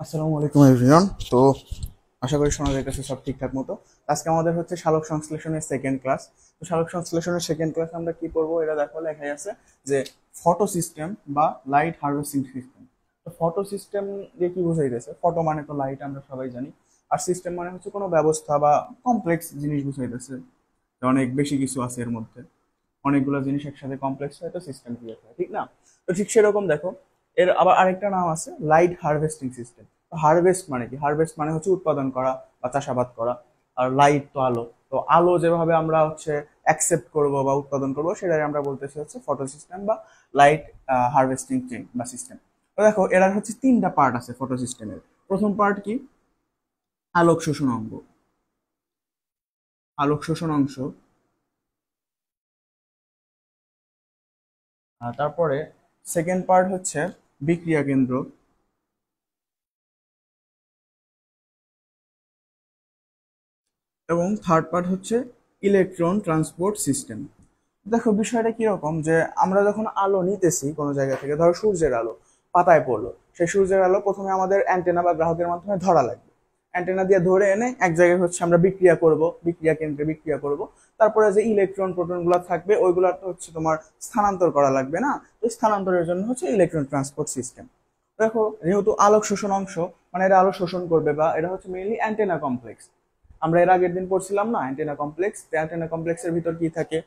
আসসালামু আলাইকুম এভরিওয়ান। তো আশা করি শোনা যাইতেছে সব ঠিকঠাক মতো। আজকে আমাদের হচ্ছে সালোক সংশ্লেষণের সেকেন্ড ক্লাস। তো সালোক সংশ্লেষণের সেকেন্ড ক্লাসে আমরা কি পড়বো এটা দেখো, লেখাই আছে যে ফটো সিস্টেম বা লাইট হারভেস্টিং সিস্টেম। তো ফটো সিস্টেম দিয়ে কি বোঝাইতেছে? ফটো মানে তো লাইট, আমরা সবাই জানি। আর সিস্টেম মানে হচ্ছে কোনো ব্যবস্থা বা কমপ্লেক্স জিনিস বুঝাইতেছে, যে অনেক বেশি কিছু আছে এর মধ্যে, অনেকগুলো জিনিস একসাথে কমপ্লেক্স হয় তো সিস্টেম ক্রিয়েট হয়, ঠিক না? তো ঠিক সেরকম দেখো, এর আবার আরেকটা নাম আছে লাইট হারভেস্টিং সিস্টেম। হারভেস্ট মানে কি? হারভেস্ট মানে হচ্ছে উৎপাদন করা বা চাষাবাদ করা। আর লাইট তো আলো, তো আলো যেভাবে আমরা হচ্ছে অ্যাকসেপ্ট করব বা উৎপাদন করব, সেটাই আমরা বলতেছি হচ্ছে ফটো সিস্টেম বা লাইট হারভেস্টিং চেইন বা সিস্টেম। তো দেখো, এর হচ্ছে তিনটা পার্ট আছে ফটো সিস্টেমের। প্রথম পার্ট কি? আলোক শোষণ অঙ্গ, আলোক শোষণ অংশ। তারপরে সেকেন্ড পার্ট হচ্ছে বিক্রিয়া কেন্দ্র, এবং থার্ড পার্ট হচ্ছে ইলেকট্রন ট্রান্সপোর্ট সিস্টেম। দেখো বিষয়টা কিরকম, যে আমরা যখন আলো নিতেছি কোনো জায়গা থেকে, ধরো সূর্যের আলো পাতায় পড়লো, সেই সূর্যের আলো প্রথমে আমাদের অ্যান্টেনা বা গ্রাহকের মাধ্যমে ধরা লাগবে। অ্যান্টেনা দিয়ে ধরে এনে এক জায়গায় হচ্ছে আমরা বিক্রিয়া করব, বিক্রিয়া কেন্দ্রে বিক্রিয়া করব। তারপরে যে ইলেকট্রন প্রোটন গুলো থাকবে ওইগুলো তো হচ্ছে তোমার স্থানান্তর করা লাগবে না? তো স্থানান্তরের জন্য হচ্ছে ইলেকট্রন ট্রান্সপোর্ট সিস্টেম। দেখো, যেহেতু আলোক শোষণ অংশ, মানে এটা আলো শোষণ করবে, বা এটা হচ্ছে মেইনলি অ্যান্টেনা কমপ্লেক্স। আমরা এর আগের দিন পড়ছিলাম না অ্যান্টেনা কমপ্লেক্স? অ্যান্টেনা কমপ্লেক্সের ভিতর কি থাকে?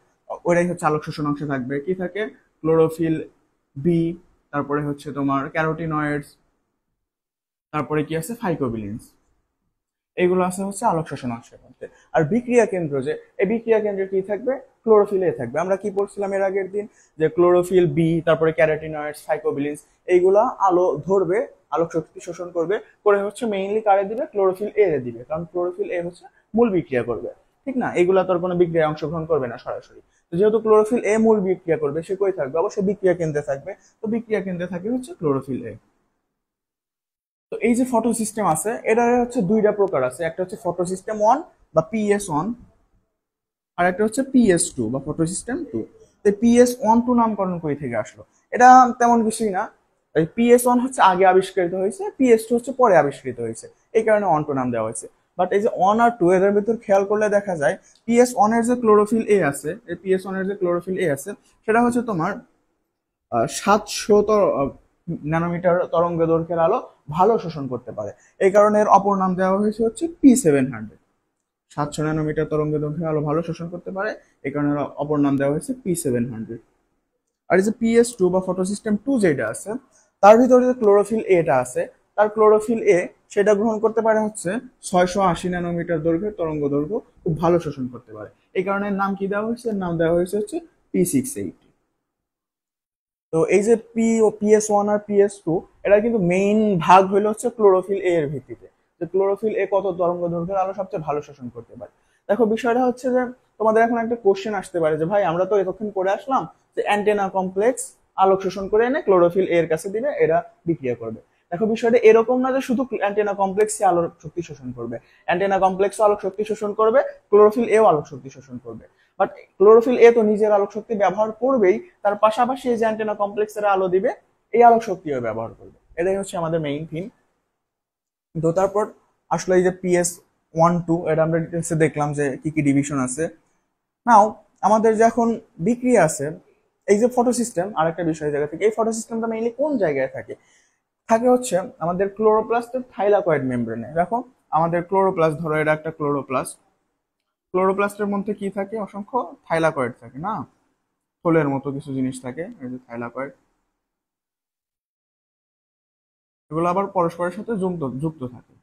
ওইটাই হচ্ছে আলোক শোষণ অংশ থাকবে। কি থাকে? ক্লোরোফিল বি, তারপরে হচ্ছে তোমার ক্যারোটিনয়েডস, তারপরে কি আছে? ফাইকোবিলিনস। এইগুলো আছে হচ্ছে আলোক শোষণ অংশের মধ্যে। আর বিক্রিয়া কেন্দ্র, যে এই বিক্রিয়া কেন্দ্রে কি থাকবে? ক্লোরোফিল এ থাকবে। আমরা কি পড়ছিলাম এর আগের দিন? যে ক্লোরোফিল বি, তারপরে ক্যারোটিনয়েডস, ফাইকোবিলিনস, এইগুলা আলো ধরবে, আলোক শক্তি শোষণ করবে, করে হচ্ছে মেইনলি কারে দিবে? ক্লোরোফিল এ রে দিবে, কারণ ক্লোরোফিল এ হচ্ছে মূল বিক্রিয়া করবে, ঠিক না? এগুলা তোর কোনো বিক্রিয়ায় অংশগ্রহণ করবে না সরাসরি। তো যেহেতু ক্লোরোফিল এ মূল বিক্রিয়া করবে, সে কই থাকবে? অবশ্যই বিক্রিয়া কেন্দ্রে থাকবে। তো বিক্রিয়া কেন্দ্রে থাকে হচ্ছে ক্লোরোফিল এ। তো এই যে ফটো সিস্টেম আছে, এটার হচ্ছে দুইটা প্রকার আছে। একটা হচ্ছে ফটো সিস্টেম ওয়ান বা PS1, আর একটা হচ্ছে PS2 বা ফটো সিস্টেম টু। তো PS1 2 নামকরণ কই থেকে আসলো? এটা তেমন কিছুই না। এই PS1 হচ্ছে আগে আবিষ্কৃত হয়েছে, PS2 হচ্ছে পরে আবিষ্কৃত হয়েছে, এই কারণে 1 2 নাম দেওয়া হয়েছে। বাট এই যে 1 আর 2 এদের ভিতর খেয়াল করলে দেখা যায়, PS1 এর যে ক্লোরোফিল এ আছে, এই PS1 এর যে ক্লোরোফিল এ আছে, সেটা হচ্ছে তোমার 700 ন্যানোমিটার তরঙ্গ দৈর্ঘ্যের আলো ভালো শোষণ করতে পারে। এই কারণে এর অপর নাম দেওয়া হয়েছে হচ্ছে P700। 700 ন্যানোমিটার তরঙ্গ দৈর্ঘ্যের আলো ভালো শোষণ করতে পারে, এই কারণে এর অপর নাম দেওয়া হয়েছে P700। আর এই যে PS2 বা ফটোসিস্টেম টু যেটা আছে, তার ভিতরে যে ক্লোরোফিল এটা আছে, তার ক্লোরোফিল এ সেটা গ্রহণ করতে পারে হচ্ছে 680 ন্যানোমিটার দৈর্ঘ্যের তরঙ্গ দৈর্ঘ্য, খুব ভালো শোষণ করতে পারে। এই কারণে এর নাম কি দেওয়া হয়েছে? এর নাম দেওয়া হয়েছে হচ্ছে P680। তো এই যে PS1 আর PS2, এটা কিন্তু মেইন ভাগ হইলো হচ্ছে ক্লোরোফিল এ এর ভিত্তিতে, যে ক্লোরোফিল এ কত তরঙ্গ দৈর্ঘ্যের আলো সবচেয়ে ভালো শোষণ করতে পারে। দেখো বিষয়টা হচ্ছে যে, তোমাদের এখন একটা কোশ্চেন আসতে পারে যে ভাই, আমরা তো এতক্ষণ পড়ে আসলাম যে অ্যান্টেনা কমপ্লেক্স আলোক শোষণ করে এনে ক্লোরোফিল এর কাছে দিবে, এরা বিক্রিয়া করবে। দেখো বিষয়টা এরকম না যে শুধু অ্যান্টেনা কমপ্লেক্সই আলোক শক্তি শোষণ করবে। অ্যান্টেনা কমপ্লেক্সও আলোক শক্তি শোষণ করবে, ক্লোরোফিল এও আলোক শক্তি শোষণ করবে। বাট ক্লোরোফিল এ তো নিজের আলোক শক্তি ব্যবহার করবেই, তার পাশাপাশি এই যে অ্যান্টেনা কমপ্লেক্সের আলো দিবে, এই আলোক শক্তিও ব্যবহার করবে। এটাই হচ্ছে আমাদের মেইন থিম। তো তারপর আসলে এই যে PS1 2, এটা আমরা ডিটেলসে দেখলাম যে কি কি ডিভিশন আছে। নাও, আমাদের যে এখন বিক্রিয়া আছে, এই যে ফটো সিস্টেম, আরেকটা বিষয় জায়গা থেকে, এই ফটো সিস্টেমটা মেইনলি কোন জায়গায় থাকে? থাকে হচ্ছে আমাদের ক্লোরোপ্লাস্টের থাইলাকয়েড মেমব্রেনে। দেখো, আমাদের ক্লোরোপ্লাস্ট, ধরো এটা একটা ক্লোরোপ্লাস্ট। ক্লোরোপ্লাস্টের মধ্যে কি থাকে? অসংখ্য থাইলাকয়েড থাকে না? থলের মতো কিছু জিনিস থাকে, এই যে থাইলাকয়েড। এগুলো আবার পরস্পরের সাথে যুক্ত যুক্ত থাকে।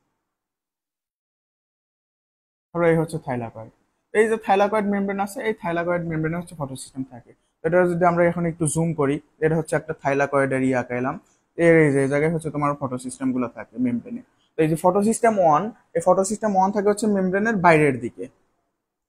ধরো এই হচ্ছে থাইলাকয়েড। এই যে থাইলাকয়েড মেমব্রেন আছে, এই থাইলাকয়েড মেমব্রেনে হচ্ছে ফটোসিস্টেম থাকে। এটা যদি আমরা এখন একটু জুম করি, এটা হচ্ছে একটা থাইলাকয়েডের ইয়ে আঁকাইলাম। এর এই যে জায়গায় হচ্ছে তোমার ফটোসিস্টেম গুলো থাকে মেমব্রেনে। তো এই যে ফটোসিস্টেম 1, এই ফটোসিস্টেম 1 থাকে হচ্ছে মেমব্রেনের বাইরের দিকে।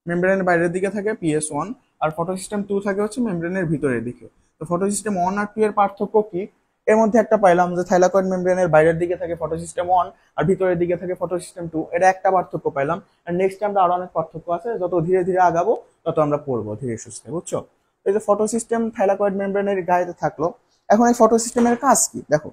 মেমব্রেনের বাইরের দিকে থাকে PS1, আর ফটোসিস্টেম 2 থাকে হচ্ছে মেমব্রেনের ভিতরের দিকে। তো ফটোসিস্টেম 1 আর 2 এর পার্থক্য কি? এর মধ্যে একটা পাইলাম যে থাইলাকয়েড মেমব্রেনের বাইরের দিকে থাকে ফটোসিস্টেম 1, আর ভিতরের দিকে থাকে ফটোসিস্টেম 2। এটা একটা পার্থক্য পাইলাম। আর নেক্সট আমরা আরো অনেক পার্থক্য আছে, যত ধীরে ধীরে আগাবো তত আমরা পড়বো ধীরে সুস্থে, বুঝছো? তো এই যে ফটোসিস্টেম থাইলাকয়েড মেমব্রেনের গায়ে থাকলো। এখন এই ফটোসিস্টেমের কাজ কি দেখো।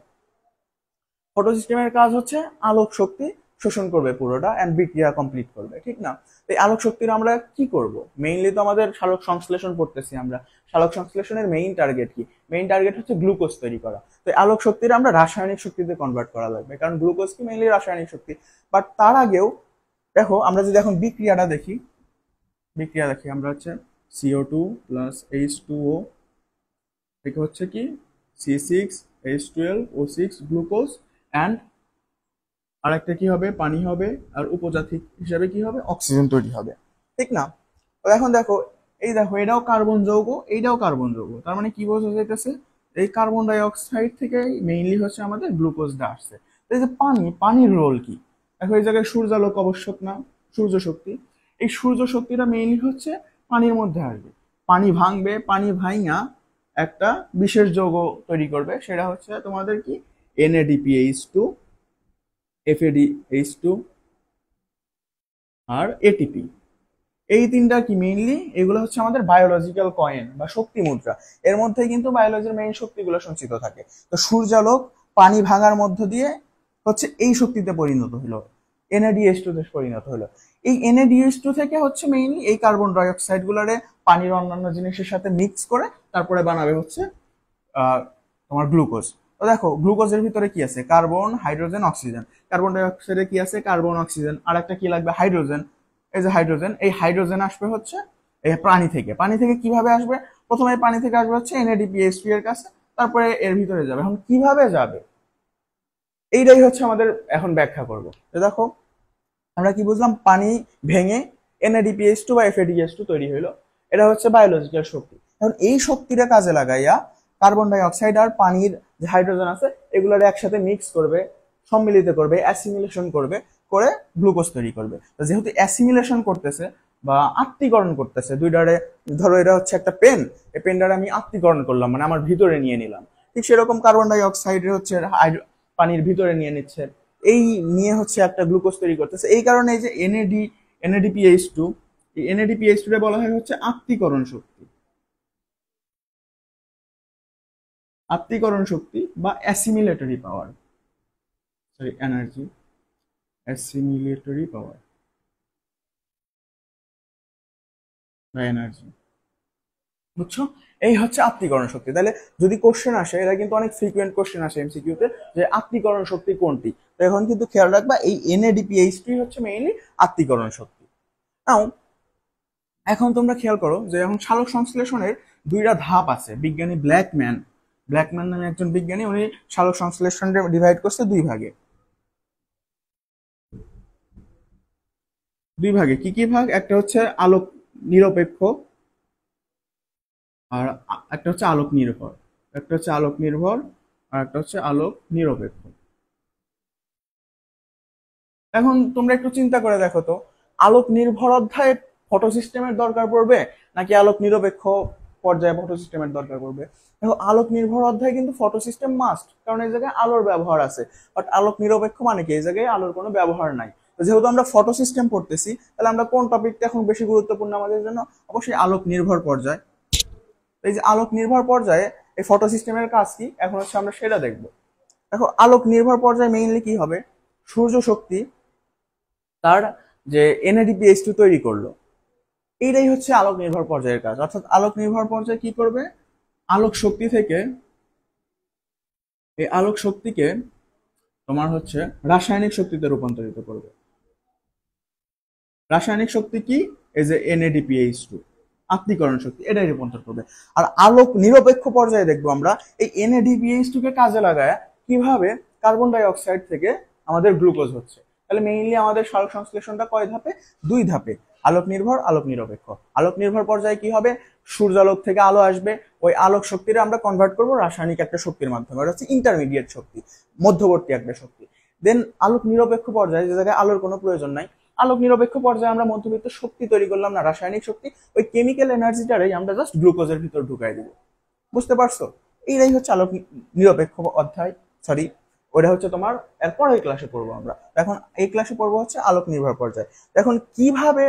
ফটোসিস্টেমের কাজ হচ্ছে আলোক শক্তি শোষণ করবে পুরোটা এন্ড বিক্রিয়া কমপ্লিট করবে, ঠিক না? এই আলোক শক্তির আমরা কি করব? মেইনলি তো আমাদের সালোক সংশ্লেষণ করতেছি আমরা। সালোক সংশ্লেষণের মেইন টার্গেট কি? মেইন টার্গেট হচ্ছে গ্লুকোজ তৈরি করা। তো এই আলোক শক্তির আমরা রাসায়নিক শক্তিতে কনভার্ট করা লাগবে, কারণ গ্লুকোজ কি মেইনলি রাসায়নিক শক্তি। বাট তার আগেও দেখো, আমরা যদি এখন বিক্রিয়াটা দেখি, আমরা হচ্ছে CO2 প্লাস H2O থেকে হচ্ছে কি C6H12O6 গ্লুকোজ অ্যান্ড আরেকটা কি হবে, পানি হবে, আর উপজাতি হিসাবে কি হবে, অক্সিজেন তৈরি হবে, ঠিক না? তো এখন দেখো, এটাও কার্বন যৌগ, এইটাও কার্বন যৌগ। তার মানে কি বোঝা যাইতেছে, এই কার্বন ডাই অক্সাইড থেকে মেইনলি হচ্ছে আমাদের গ্লুকোজটা আসছে। এই যে পানির রোল কি? দেখো এই জায়গায় সূর্যালোক আবশ্যক না, সূর্য শক্তি। এই সূর্য শক্তিটা মেইনলি হচ্ছে পানির মধ্যে আসবে, পানি ভাঙবে, পানি ভাঙা একটা বিশেষ যৌগ তৈরি করবে, সেটা হচ্ছে তোমাদের কি NADPH2, FADH2 আর ATP। এই তিনটা কি মেইনলি, এগুলো হচ্ছে আমাদের বায়োলজিক্যাল কয়েন বা শক্তি মুদ্রা। এর মধ্যে কিন্তু বায়োলজির মেইন শক্তিগুলো সঞ্চিত থাকে। তো সূর্যালোক পানি ভাঙার মধ্য দিয়ে হচ্ছে এই শক্তিতে পরিণত হলো, NADH2 তে পরিণত হলো। এই NADH2 থেকে হচ্ছে মেইনলি এই কার্বন ডাই অক্সাইড গুলারে পানির অন্যান্য জিনিসের সাথে মিক্স করে তারপরে বানাবে হচ্ছে তোমার গ্লুকোজ। তো দেখো গ্লুকোজের ভিতরে কি আছে, carbon, hydrogen, oxygen. Carbon die অক্সাইডে কি আছে, কার্বন, অক্সিজেন, আর একটা কি লাগবে, হাইড্রোজেন। এই যে হাইড্রোজেন, এই হাইড্রোজেন আসবে হচ্ছে এই পানি থেকে। পানি থেকে কিভাবে আসবে? প্রথমে পানি থেকে আসবে হচ্ছে NADPH3 এর কাছে, তারপরে এর ভিতরে যাবে। এখন কিভাবে যাবে, এইটাই হচ্ছে আমাদের এখন ব্যাখ্যা করব। দেখো আমরা কি বুঝলাম, পানি ভেঙে NADPH2 বা FADH2 তৈরি হইলো, এটা হচ্ছে বায়োলজিক্যাল শক্তি। এখন এই শক্তিটা কাজে লাগাইয়া কার্বন ডাই অক্সাইড আর পানির যে হাইড্রোজেন আছে এগুলোর একসাথে মিক্স করবে, সম্মিলিত করবে, অ্যাসিমিলেশন করবে, করে গ্লুকোজ তৈরি করবে। তো যেহেতু অ্যাসিমিলেশন করতেছে বা আত্তীকরণ করতেছে দুইটারে, ধরো এটা হচ্ছে একটা পেন, এই পেনটারে আমি আত্তীকরণ করলাম, মানে আমার ভিতরে নিয়ে নিলাম। ঠিক সেরকম কার্বন ডাই অক্সাইড হচ্ছে পানির ভিতরে নিয়ে নিচ্ছে, এই নিয়ে হচ্ছে একটা গ্লুকোজ তৈরি করতেছে। এই কারণে এই যে NADPH2, এই NADPH2 রে বলা হয় হচ্ছে আত্তীকরণ শক্তি, আত্তীকরণ শক্তি বা অ্যাসিমিলেটরি পাওয়ার, সরি এনার্জি, অ্যাসিমিলেটরি পাওয়ার বা এনার্জি। বুঝছো? এই হচ্ছে আত্তীকরণ শক্তি। তাহলে যদি কোশ্চেন আসে, এটা কিন্তু অনেক ফ্রিকুয়েন্ট কোশ্চেন আসে এমসিকিউতে, যে আত্তীকরণ শক্তি কোনটি। তো এখন কিন্তু খেয়াল রাখবা, এই NADPH3 হচ্ছে মেইনলি আত্তীকরণ শক্তি। নাও এখন তোমরা খেয়াল করো যে এখন সালোক সংশ্লেষণের দুইটা ধাপ আছে। বিজ্ঞানী ব্ল্যাকম্যান নামে একজন বিজ্ঞানী, উনি সালোক সংশ্লেষণটা ডিভাইড করছে দুই ভাগে। কি কি ভাগ? একটা হচ্ছে আলোক নিরপেক্ষ আর একটা হচ্ছে আলোক নির্ভর, আর একটা হচ্ছে আলোক নিরপেক্ষ। এখন তোমরা একটু চিন্তা করে দেখো তো, আলোক নির্ভর অধ্যায়ে ফটো সিস্টেমের দরকার পড়বে নাকি আলোক নিরপেক্ষ পর্যায়ে ফটো সিস্টেমের দরকার পড়বে? দেখো আলোক নির্ভর অধ্যায়ে কিন্তু ফটো সিস্টেম মাস্ট, কারণ এই জায়গায় আলোর ব্যবহার আছে। বাট আলোক নিরপেক্ষ মানে কি, এই জায়গায় আলোর কোনো ব্যবহার নাই। তো যেহেতু আমরা ফটো সিস্টেম পড়তেছি, তাহলে আমরা কোন টপিকটা এখন বেশি গুরুত্বপূর্ণ আমাদের জন্য? অবশ্যই আলোক নির্ভর পর্যায়। এই যে আলোক নির্ভর পর্যায়ে এই ফটো সিস্টেমের কাজ কি, এখন হচ্ছে আমরা সেটা দেখবো। দেখো আলোক নির্ভর পর্যায়ে মেইনলি কি হবে, সূর্য শক্তি তার যে NADPH2 তৈরি করলো, এইটাই হচ্ছে আলোক নির্ভর পর্যায়ের কাজ। অর্থাৎ আলোক নির্ভর পর্যায়ে কি করবে, আলোক শক্তি থেকে এই আলোক শক্তিকে তোমার হচ্ছে রাসায়নিক শক্তিতে রূপান্তরিত করবে। রাসায়নিক শক্তি কি, এই যে NADPH2 আত্তীকরণ শক্তি, এটাই রূপান্তর করবে। আর আলোক নিরপেক্ষ পর্যায়ে দেখবো আমরা এই NADPH2 কে কাজে লাগায় কিভাবে কার্বন ডাই অক্সাইড থেকে আমাদের গ্লুকোজ হচ্ছে। তাহলে মেইনলি আমাদের সালোক সংশ্লেষণটা কয় ধাপে? 2 ধাপে, আলোক নির্ভর, আলোক নিরপেক্ষ। আলোক নির্ভর পর্যায়ে কি হবে, সূর্যালোক থেকে আলো আসবে, ওই আলোক শক্তিটা আমরা কনভার্ট করবো রাসায়নিক একটা শক্তির মাধ্যমে, ওটা হচ্ছে ইন্টারমিডিয়েট শক্তি, মধ্যবর্তী একটা শক্তি। দেন আলোক নিরপেক্ষ পর্যায়ে, যে জায়গায় আলোর কোনো প্রয়োজন নাই, আলোক নিরপেক্ষ পর্যায়ে আমরা মধ্যবিত্ত শক্তি তৈরি করলাম না, রাসায়নিক শক্তি, ওই কেমিক্যাল এনার্জিটারই আমরা জাস্ট গ্লুকোজের ভিতর ঢুকাই দিব। বুঝতে পারছো? এইটাই হচ্ছে আলোক নিরপেক্ষ অধ্যায়, সরি ওটা হচ্ছে তোমার এরপর এই ক্লাসে পড়বো আমরা। এখন এই ক্লাসে পড়বো হচ্ছে আলোক নির্ভর পর্যায়। এখন কিভাবে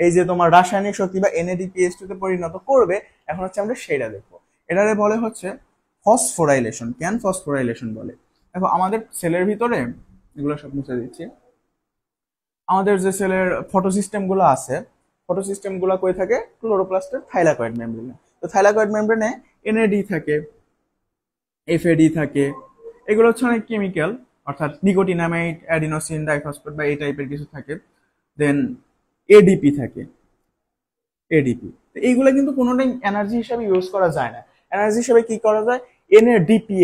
এই যে তোমার রাসায়নিক শক্তি বা NADPH2 তে পরিণত করবে, এখন হচ্ছে আমরা সেটা দেখবো। এটারে বলে হচ্ছে ফসফোরাইলেশন। কেন ফসফোরাইলেশন বলে? দেখো আমাদের সেলের ভিতরে, এগুলো সব মুছে দিচ্ছি, আমাদের যে সেলের ফটো সিস্টেম গুলো আছে, ফটো সিস্টেম গুলো কই থাকে, ক্লোরোপ্লাস্টের থাইলাকয়েড মেমব্রেনে। তো থাইলাকয়েড মেমব্রেনে এনএডি থাকে, এফএডি থাকে, এগুলো হচ্ছে অনেক কেমিক্যাল, অর্থাৎ নিকোটিনামাইড, অ্যাডিনোসিন ডাইফসফেট বা এই টাইপের কিছু থাকে। দেন এডিপি থাকে, এডিপি। এইগুলো কিন্তু কোনোটাই এনার্জি হিসাবে ইউজ করা যায় না। এনার্জি হিসাবে কি করা যায়, এনএডিপি,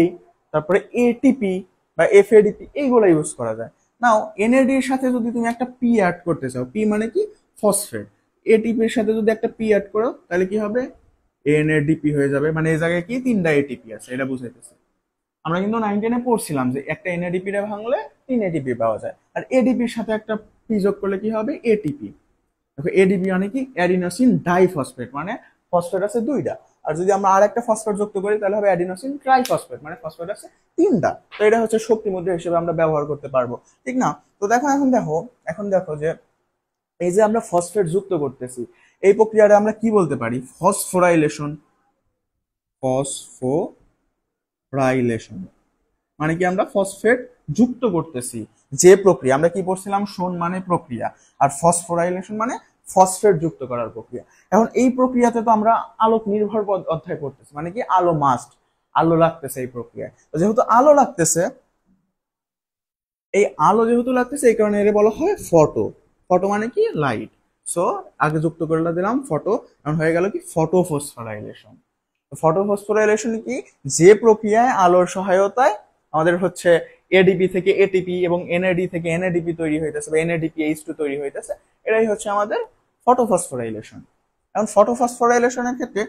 তারপরে এটিপি বা এফএডিপি, এইগুলো ইউজ করা যায়। নাও এনএডি এর সাথে যদি তুমি একটা পি অ্যাড করতে চাও, পি মানে কি, ফসফেট। এটিপি এর সাথে যদি একটা পি অ্যাড করো তাহলে কি হবে, এনএডিপি হয়ে যাবে। মানে এই জায়গায় কি তিনটা এটিপি আছে, এটা বুঝাইতেছে। আমরা কিন্তু 9-10-এ পড়ছিলাম যে একটা এনএডিপি রে ভাঙলে 3 এটিপি পাওয়া যায়, আর এডিপির সাথে একটা পি যোগ করলে কি হবে, এটিপি। দেখো এডিপি মানে কি, অ্যাডিনোসিন ডাইফসফেট, মানে ফসফেট আছে দুইটা। আর যদি আমরা আর একটা ফসফেট যুক্ত করি তাহলে হবে অ্যাডিনোসিন ট্রাইফসফেট, মানে ফসফেট আছে তিনটা। তো এটা হচ্ছে শক্তি মুদ্রা হিসেবে আমরা ব্যবহার করতে পারবো, ঠিক না? তো দেখো এখন দেখো যে এই যে আমরা ফসফেট যুক্ত করতেছি, এই প্রক্রিয়াটা আমরা কি বলতে পারি, ফসফোরাইলেশন। ফসফোরাইলেশন মানে কি, আমরা ফসফেট যুক্ত করতেছি। যে প্রক্রিয়া আমরা কি পড়ছিলাম, শোন মানে প্রক্রিয়া, আর ফসফোরাইলেশন মানে ফসফেট যুক্ত করার প্রক্রিয়া। এখন এই প্রক্রিয়াতে তো আমরা আলোক নির্ভর অধ্যায় পড়তেছি, মানে কি আলো মাস্ট, আলো লাগতেছে এই প্রক্রিয়ায়। যেহেতু আলো লাগতেছে, এই আলো যেহেতু লাগতেছে, এই কারণে এর বলা হয় ফটো। ফটো মানে কি, লাইট। সো আগে যুক্ত করে দিলাম ফটো, এখন হয়ে গেল কি ফটোফসফোরাইলেশন। ফটোফসফোরাইলেশন কি, যে প্রক্রিয়ায় আলোর সহায়তায় আমাদের হচ্ছে এডিপি থেকে এটিপি এবং এনএডি থেকে এনএডিপি তৈরি হইতেছে বা এনএডিপি H2 তৈরি হইতেছে, এটাই হচ্ছে আমাদের ফটোফসফোরাইলেশন। এখন ফটোফসফোরাইলেশনের ক্ষেত্রে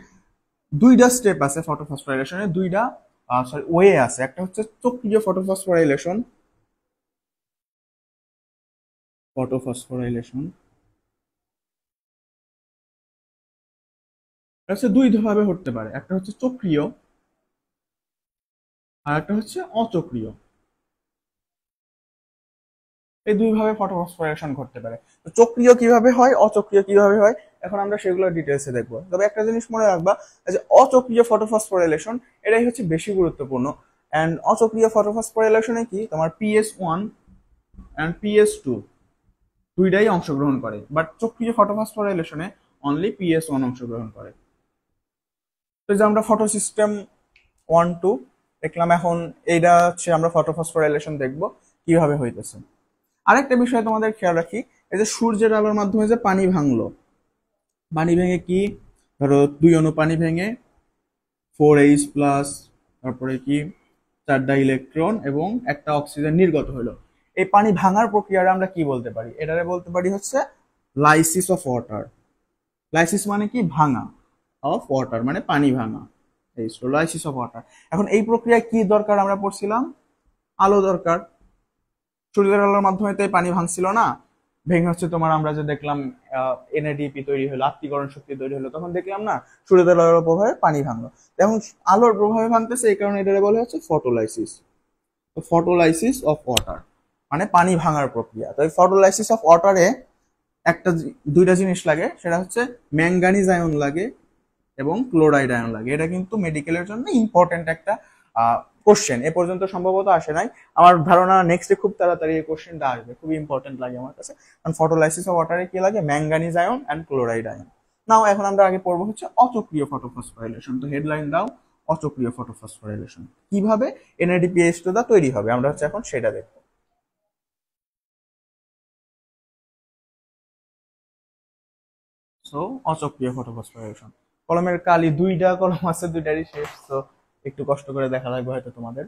দুইটা স্টেপ আছে, ফটোফসফোরাইলেশনের দুইটা ওয়ে আছে। একটা হচ্ছে চক্রীয় ফটোফসফোরাইলেশন, ফটোফসফোরাইলেশন হচ্ছে দুই ভাবে হতে পারে, একটা হচ্ছে চক্রীয় আর একটা হচ্ছে অচক্রীয়। এই দুই ভাবে ফটোফসফোরাইলেশন ঘটতে পারে। তো চক্রীয় কিভাবে হয়, অচক্রীয় কিভাবে হয়, এখন আমরা সেগুলো ডিটেলসে দেখবো। তবে একটা জিনিস মনে রাখবা, যে অচক্রীয় ফটোফসফোরাইলেশন এটাই হচ্ছে বেশি গুরুত্বপূর্ণ। এন্ড অচক্রীয় ফটোফসফোরাইলেশনে কি, তোমার PS1 এন্ড PS2 দুইটাই অংশগ্রহণ করে, বাট চক্রীয় ফটোফসফোরাইলেশনে অনলি PS1 অংশগ্রহণ করে। তো যে আমরা ফটো সিস্টেম 1-2 দেখলাম, এখন এইটা হচ্ছে আমরা ফটোফসফোরাইলেশন দেখবো কিভাবে হইতেছে। আরেকটা বিষয় তোমাদের খেয়াল রাখি, এই যে সূর্যের আলোর মাধ্যমে যে পানি ভাঙলো, পানি ভেঙে কি, ধরো 2 অণু পানি ভেঙে 4H+, তারপরে কি 4টা ইলেকট্রন এবং একটা অক্সিজেন নির্গত হলো। এই পানি ভাঙার প্রক্রিয়াটা আমরা কি বলতে পারি, এটারে বলতে পারি হচ্ছে লাইসিস অফ ওয়াটার। লাইসিস মানে কি, ভাঙা, অফ ওয়াটার মানে পানি ভাঙা, এই লাইসিস অফ ওয়াটার। এখন এই প্রক্রিয়ায় কি দরকার, আমরা পড়ছিলাম আলো দরকার। সূর্যের আলোর মাধ্যমে তো পানি ভাঙছিল না, ভেঙে হচ্ছে তোমার আমরা যে দেখলাম এনএডিপি তৈরি হলো, আত্তীকরণ শক্তি তৈরি হলো, তখন দেখলাম না সূর্যের আলোর প্রভাবে পানি ভাঙলো। এখন আলোর প্রভাবে ভাঙতেছে, এই কারণে এটা বলা হচ্ছে ফটোলাইসিস। তো ফটোলাইসিস অফ ওয়াটার মানে পানি ভাঙার প্রক্রিয়া। তো এই ফটোলাইসিস অফ ওয়াটারে দুইটা জিনিস লাগে, সেটা হচ্ছে ম্যাঙ্গানিজ আয়ন লাগে এবং ক্লোরাইড আয়ন লাগে। এটা কিন্তু মেডিকেলের জন্য ইম্পর্টেন্ট একটা কোশ্চেন, এ পর্যন্ত সম্ভবত আসে নাই। আমার ধারণা নেক্সটে খুব তাড়াতাড়ি এই কোশ্চেনটা আসবে, খুবই ইম্পর্টেন্ট লাগে আমার কাছে। কারণ ফটোলাইসিস অফ ওয়াটারে কি লাগে, manganese ion and chloride ion. Now এখন আমরা আগে পড়বো হচ্ছে অচক্রীয় ফটোফসফোরাইলেশন। তো হেডলাইন দাও, অচক্রীয় ফটোফসফোরাইলেশন কিভাবে NADPH2 তৈরি হবে, আমরা হচ্ছে এখন সেটা দেখবো। সো অচক্রীয় ফটোফসফোরাইলেশন, কলমের কালি দুইটা কলম আছে, দুইটারই শেষ, তো একটু কষ্ট করে দেখা লাগবে হয়তো তোমাদের।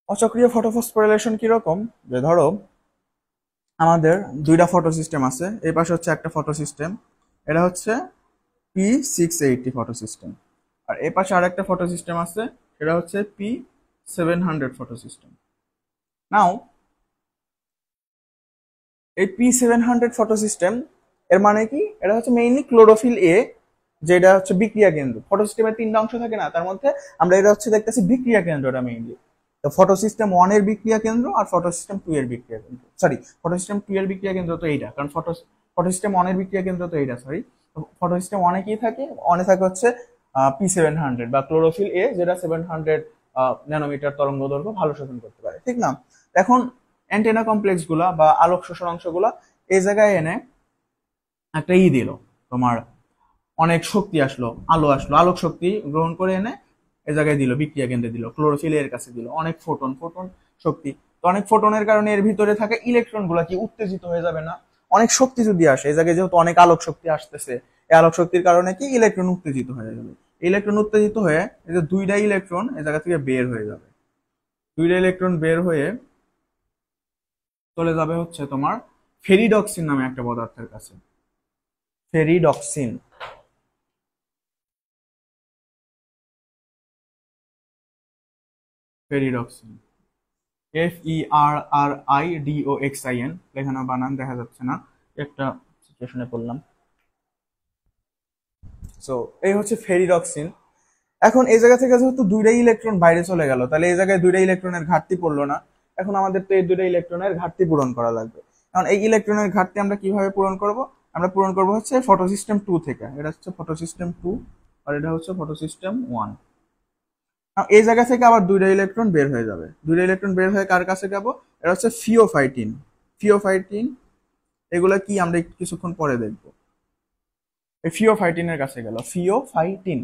অচক্রীয় ফটোফসফোরাইলেশন কিরকম, যে ধরো আমাদের দুইটা ফটো সিস্টেম আছে, এই পাশে হচ্ছে একটা ফটো সিস্টেম, এটা হচ্ছে P680 ফটো সিস্টেম, আর এই পাশে আর একটা ফটো সিস্টেম আছে, সেটা হচ্ছে P700 ফটো সিস্টেম। নাও এই P700 ফটো সিস্টেম এর মানে কি, এটা হচ্ছে মেইনলি ক্লোরোফিল এ, যেটা হচ্ছে বিক্রিয়া কেন্দ্র। ফটো সিস্টেমের 3টা অংশ থাকে না, তার মধ্যে আমরা এটা হচ্ছে দেখতেছি বিক্রিয়া কেন্দ্রটা মেইনলি। তো ফটো সিস্টেম 1 এর বিক্রিয়া কেন্দ্র আর ফটো সিস্টেম 2 এর বিক্রিয়া কেন্দ্র, সরি ফটো সিস্টেম 2 এর বিক্রিয়া কেন্দ্র তো এইটা, কারণ ফটো সিস্টেম 1 এর বিক্রিয়া কেন্দ্র তো এইটা, সরি। ফটো সিস্টেম 1 এ কি থাকে, 1 এ থাকে হচ্ছে P700 বা ক্লোরোফিল এ, যেটা 700 ন্যানোমিটার তরঙ্গ দৈর্ঘ্য ভালো শোষণ করতে পারে, ঠিক না? এখন অ্যান্টেনা কমপ্লেক্স গুলা বা আলোক শোষণ অংশগুলা এই জায়গায় এনে একটা দিল, তোমার অনেক শক্তি আসলো, আলোক শক্তি গ্রহণ করে এনে এই জায়গায় দিল, বিক্রিয়া কেন্দ্রে দিল, ক্লোরোফিল এর কাছে দিল, অনেক ফোটন শক্তি। তো অনেক ফোটনের কারণে এর ভিতরে থাকা ইলেকট্রন গুলা কি উত্তেজিত হয়ে যাবে না? অনেক শক্তি যদি আসে এই জায়গায়, যেহেতু অনেক আলোক শক্তি আসতেছে, এই আলোক শক্তির কারণে কি ইলেকট্রন উত্তেজিত হয়ে যাবে। ইলেকট্রন উত্তেজিত হয়ে এই যে দুইটা ইলেকট্রন এই জায়গা থেকে বের হয়ে যাবে, দুইটা ইলেকট্রন বের হয়ে চলে যাবে হচ্ছে তোমার ফেরিডক্সিন নামে একটা পদার্থের কাছে। ফেরিডক্সিন, ফেরিডক্সিন, FERRIDOXIN, লেখানো বানান দেখা যাচ্ছে না, একটা সিচুয়েশনে পড়লাম। সো এই হচ্ছে ফেরিডক্সিন। এখন এই জায়গা থেকে যেহেতু দুইটা ইলেকট্রন বাইরে চলে গেল, তাহলে এই জায়গায় দুইটা ইলেকট্রনের ঘাটতি পড়লো না। এখন আমাদের তো এই দুইটা ইলেকট্রনের ঘাটতি পূরণ করা লাগবে। কারণ এই ইলেকট্রনের ঘাটতি আমরা কিভাবে পূরণ করব? আমরা পূরণ করব হচ্ছে ফটোসিস্টেম 2 থেকে। এটা হচ্ছে ফটোসিস্টেম 2 আর এটা হচ্ছে ফটোসিস্টেম 1। এই জায়গা থেকে আবার দুইটা ইলেকট্রন বের হয়ে যাবে, দুইটা ইলেকট্রন বের হয়ে কার কাছে যাব? এটা হচ্ছে ফিওফাইটিন। ফিওফাইটিন এগুলা কি আমরা কিছুক্ষণ পরে দেখব। এই ফিওফাইটিনের কাছে গেল, ফিওফাইটিন,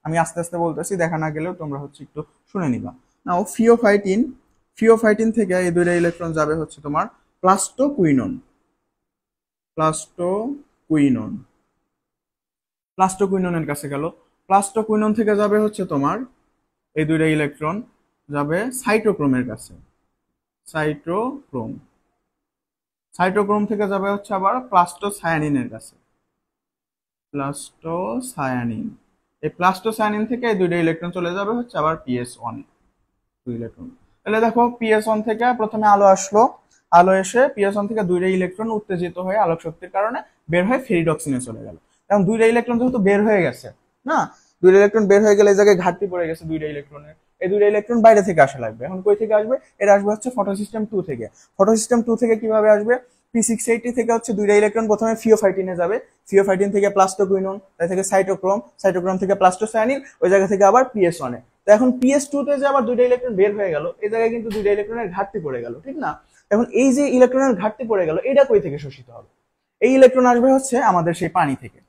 আমি আস্তে আস্তে বলতেছি, দেখা না গেলেও তোমরা হচ্ছে একটু শুনে নিবা। নাও ফিওফাইটিন থেকে এই দুইটা ইলেকট্রন যাবে হচ্ছে তোমার প্লাস্টোকুইনন। প্লাস্টোকুইননের কাছে গেল, প্লাস্টোকুইনন থেকে যাবে হচ্ছে তোমার এই দুইটা ইলেকট্রন যাবে সাইটোক্রোমের কাছে। সাইটোক্রোম থেকে যাবে হচ্ছে আবার প্লাস্টোসায়ানিনের কাছে। এই প্লাস্টোসায়ানিন থেকে এই দুইটা ইলেকট্রন চলে যাবে হচ্ছে আবার PS1 দুই ইলেকট্রন। তাহলে দেখো PS1 থেকে প্রথমে আলো আসলো, আলো এসে PS1 থেকে দুইটা ইলেকট্রন উত্তেজিত হয়ে আলোক শক্তির কারণে বের হয়ে ফেরিডক্সিনে চলে গেল। এখন দুইটা ইলেকট্রন যেহেতু বের হয়ে গেছে না, দুইটা ইলেকট্রন বের হয়ে গেলে এই জায়গায় ঘাটতি পড়ে গেছে দুইটা ইলেকট্রনের। এই দুইটা ইলেকট্রন বাইরে থেকে আসা লাগবে। এখন কই থেকে আসবে? এটা আসবে হচ্ছে ফটোসিস্টেম 2 থেকে। ফটোসিস্টেম 2 থেকে কিভাবে আসবে? P680 থেকে হচ্ছে দুইটা ইলেকট্রন প্রথমে ফিওফাইটিনে যাবে, ফিওফাইটিন থেকে প্লাস্টোকুইনন, তাই থেকে সাইটোক্রোম থেকে প্লাস্টোসায়ানিন, ওই জায়গা থেকে আবার PS1 এ। তো এখন PS2 তে যে আবার দুইটা ইলেকট্রন বের হয়ে গেল, এই জায়গায় কিন্তু দুইটা ইলেকট্রনের ঘাটতি পড়ে গেল, ঠিক না? এখন এই যে ইলেকট্রনের ঘাটতি পড়ে গেল, এটা কই থেকে শোষিত হবে? এই ইলেকট্রন আসবে হচ্ছে আমাদের সেই পানি থেকে।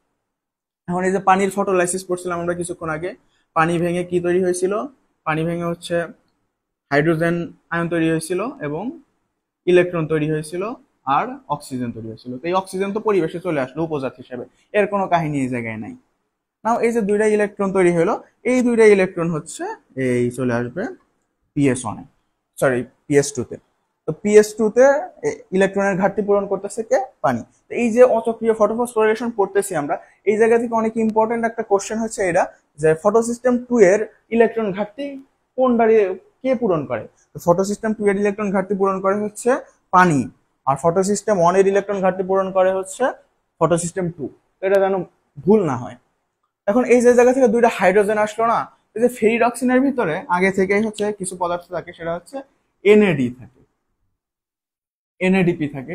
এখন এই যে পানির ফটোলাইসিস করছিলাম আমরা কিছুক্ষণ আগে, পানি ভেঙে কি তৈরি হয়েছিল? পানি ভেঙে হচ্ছে হাইড্রোজেন আয়ন তৈরি হয়েছিল এবং ইলেকট্রন তৈরি হয়েছিল আর অক্সিজেন তৈরি হয়েছিল। তো এই অক্সিজেন তো পরিবেশে চলে আসলো উপজাত হিসেবে, এর কোনো কাহিনী এই জায়গায় নাই। নাও এই যে দুইটা ইলেকট্রন তৈরি হলো, এই দুইটা ইলেকট্রন হচ্ছে এই চলে আসবে PS1 এ, সরি PS2 তে। তো PS2 তে ইলেকট্রনের ঘাটতি পূরণ করতেছে কে? পানি। তো এই যে অচক্রিয় ফটোফসফোরিলেশন পড়তেছি আমরা, এই জায়গা থেকে অনেক ইম্পর্টেন্ট একটা কোশ্চেন হচ্ছে এটা, যে ফটোসিস্টেম 2 এর ইলেকট্রন ঘাটতি কোন দাঁড়িয়ে কে পূরণ করে? তো ফটোসিস্টেম 2 এর ইলেকট্রন ঘাটতি পূরণ করে হচ্ছে পানি, আর ফটোসিস্টেম 1 এর ইলেকট্রন ঘাটতি পূরণ করে হচ্ছে ফটোসিস্টেম 2। এটা যেন ভুল না হয়। এখন এই যে জায়গা থেকে দুইটা হাইড্রোজেন আসলো না, এই যে ফেরিডক্সিনের ভিতরে আগে থেকেই হচ্ছে কিছু পদার্থ থাকে, সেটা হচ্ছে এনএডি থাকে, এনএডিপি থাকে,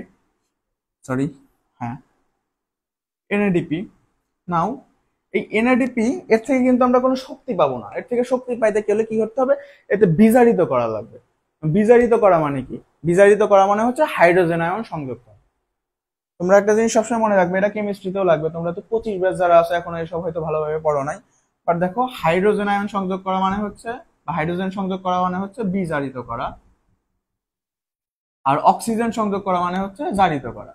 সরি হ্যাঁ এনএডিপি। নাও এই এনএডিপি এর থেকে কিন্তু আমরা কোনো শক্তি পাবো না। এর থেকে শক্তি পাইতে গেলে কি করতে হবে? এতে বিজারিত করা লাগবে। বিজারিত করা মানে কি? বিজারিত করা মানে হচ্ছে হাইড্রোজেন আয়ন সংযোগ করা। তোমরা একটা জিনিস সবসময় মনে রাখবে, এটা কেমিস্ট্রিতেও লাগবে, তোমরা তো 25 ব্যাচ যারা আছে এখন এইসব হয়তো ভালোভাবে পড়ো নাই, বাট দেখো হাইড্রোজেন আয়ন সংযোগ করা মানে হচ্ছে, বা হাইড্রোজেন সংযোগ করা মানে হচ্ছে বিজারিত করা, আর অক্সিজেন সংযোগ করা মানে হচ্ছে জারিত করা।